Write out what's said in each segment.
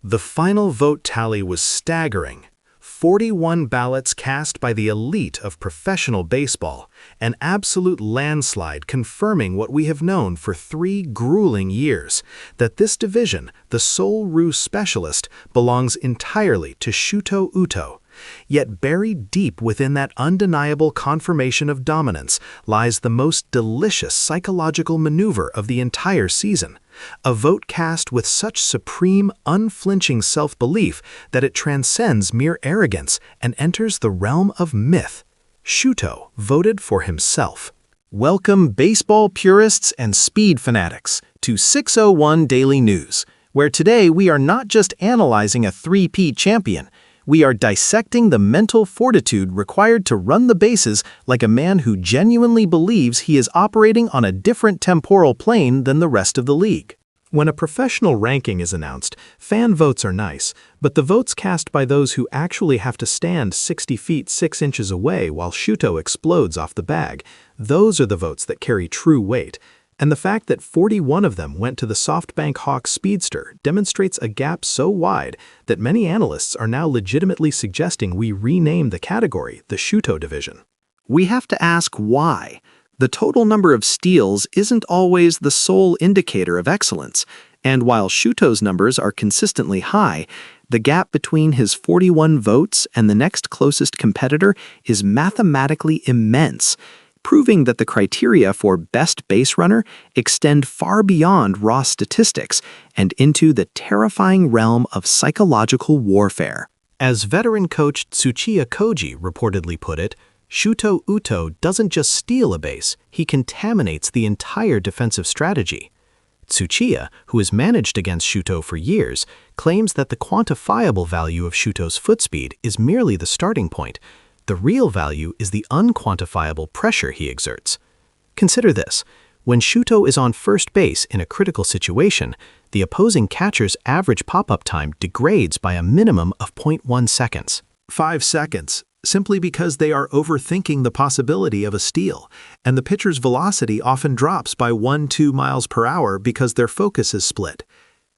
The final vote tally was staggering. 41 ballots cast by the elite of professional baseball, an absolute landslide confirming what we have known for 3 grueling years, that this division, the Soaring specialist, belongs entirely to Shuto Uto. Yet buried deep within that undeniable confirmation of dominance lies the most delicious psychological maneuver of the entire season, a vote cast with such supreme, unflinching self-belief that it transcends mere arrogance and enters the realm of myth. Shuto voted for himself. Welcome baseball purists and speed fanatics to 601 Daily News, where today we are not just analyzing a three-peat champion, we are dissecting the mental fortitude required to run the bases like a man who genuinely believes he is operating on a different temporal plane than the rest of the league. When a professional ranking is announced, fan votes are nice, but the votes cast by those who actually have to stand 60 feet 6 inches away while Shuto explodes off the bag, those are the votes that carry true weight. And the fact that 41 of them went to the SoftBank Hawk Speedster demonstrates a gap so wide that many analysts are now legitimately suggesting we rename the category the Shuto division. We have to ask why. The total number of steals isn't always the sole indicator of excellence, and while Shuto's numbers are consistently high, the gap between his 41 votes and the next closest competitor is mathematically immense, proving that the criteria for best base runner extend far beyond raw statistics and into the terrifying realm of psychological warfare. As veteran coach Tsuchiya Koji reportedly put it, Shuto Uto doesn't just steal a base, he contaminates the entire defensive strategy. Tsuchiya, who has managed against Shuto for years, claims that the quantifiable value of Shuto's foot speed is merely the starting point. The real value is the unquantifiable pressure he exerts. Consider this. When Shuto is on first base in a critical situation, the opposing catcher's average pop-up time degrades by a minimum of 0.1 seconds. 5 seconds, simply because they are overthinking the possibility of a steal, and the pitcher's velocity often drops by 1-2 miles per hour because their focus is split.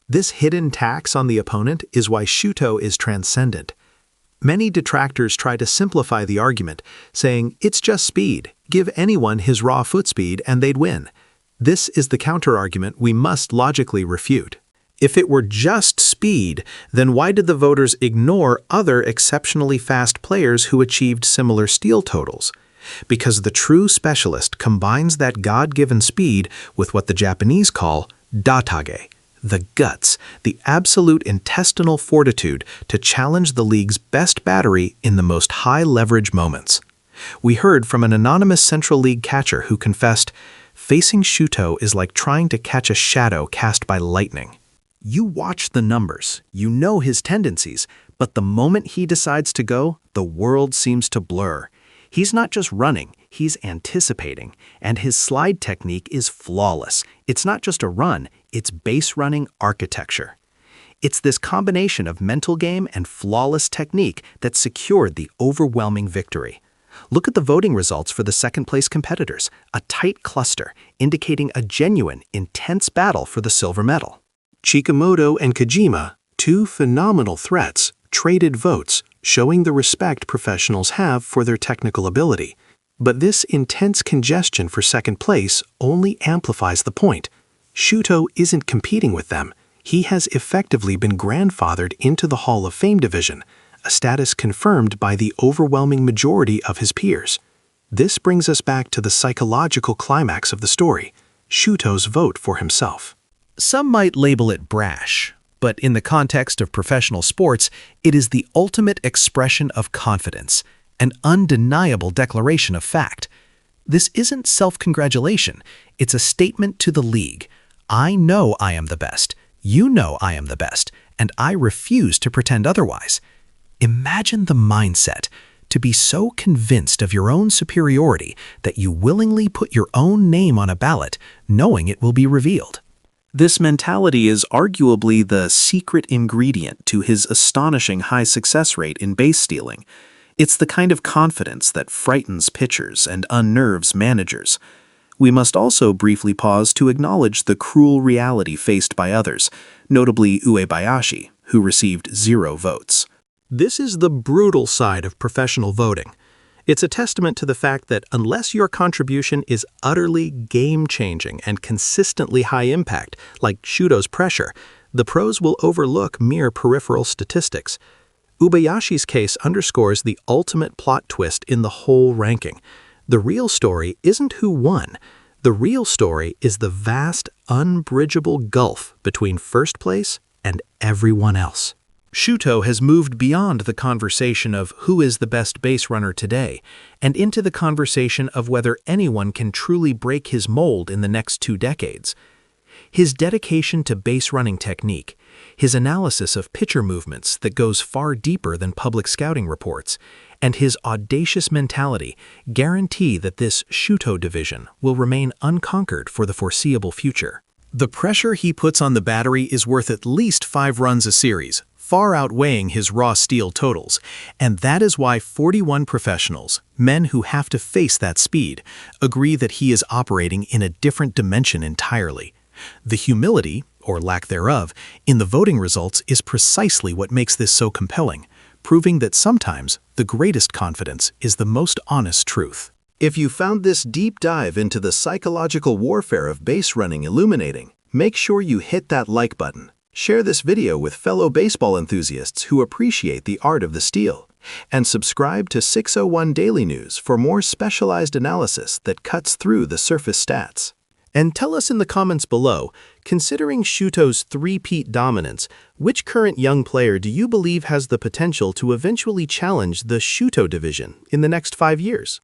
This hidden tax on the opponent is why Shuto is transcendent. Many detractors try to simplify the argument, saying, it's just speed, give anyone his raw foot speed and they'd win. This is the counterargument we must logically refute. If it were just speed, then why did the voters ignore other exceptionally fast players who achieved similar steal totals? Because the true specialist combines that God-given speed with what the Japanese call datage, the guts, the absolute intestinal fortitude to challenge the league's best battery in the most high-leverage moments. We heard from an anonymous Central League catcher who confessed, facing Shuto is like trying to catch a shadow cast by lightning. You watch the numbers, you know his tendencies, but the moment he decides to go, the world seems to blur. He's not just running, he's anticipating, and his slide technique is flawless. It's not just a run, it's base running architecture. It's this combination of mental game and flawless technique that secured the overwhelming victory. Look at the voting results for the second-place competitors, a tight cluster, indicating a genuine, intense battle for the silver medal. Chikamoto and Kojima, 2 phenomenal threats, traded votes, showing the respect professionals have for their technical ability. But this intense congestion for second place only amplifies the point. Shuto isn't competing with them. He has effectively been grandfathered into the Hall of Fame division, a status confirmed by the overwhelming majority of his peers. This brings us back to the psychological climax of the story, Shuto's vote for himself. Some might label it brash, but in the context of professional sports, it is the ultimate expression of confidence, an undeniable declaration of fact. This isn't self-congratulation, it's a statement to the league. I know I am the best, you know I am the best, and I refuse to pretend otherwise. Imagine the mindset, to be so convinced of your own superiority that you willingly put your own name on a ballot, knowing it will be revealed. This mentality is arguably the secret ingredient to his astonishing high success rate in base stealing. It's the kind of confidence that frightens pitchers and unnerves managers. We must also briefly pause to acknowledge the cruel reality faced by others, notably Uebayashi, who received 0 votes. This is the brutal side of professional voting. It's a testament to the fact that unless your contribution is utterly game-changing and consistently high impact, like Shuto's pressure, the pros will overlook mere peripheral statistics. Ubayashi's case underscores the ultimate plot twist in the whole ranking. The real story isn't who won. The real story is the vast, unbridgeable gulf between first place and everyone else. Shuto has moved beyond the conversation of who is the best base runner today and into the conversation of whether anyone can truly break his mold in the next 2 decades. His dedication to base running technique, his analysis of pitcher movements that goes far deeper than public scouting reports, and his audacious mentality guarantee that this Shuto division will remain unconquered for the foreseeable future. The pressure he puts on the battery is worth at least 5 runs a series, far outweighing his raw steel totals, and that is why 41 professionals, men who have to face that speed, agree that he is operating in a different dimension entirely. The humility, or lack thereof, in the voting results is precisely what makes this so compelling, proving that sometimes the greatest confidence is the most honest truth. If you found this deep dive into the psychological warfare of base running illuminating, make sure you hit that like button. Share this video with fellow baseball enthusiasts who appreciate the art of the steal, and subscribe to 601 Daily News for more specialized analysis that cuts through the surface stats. And tell us in the comments below, considering Shuto's three-peat dominance, which current young player do you believe has the potential to eventually challenge the Shuto division in the next 5 years?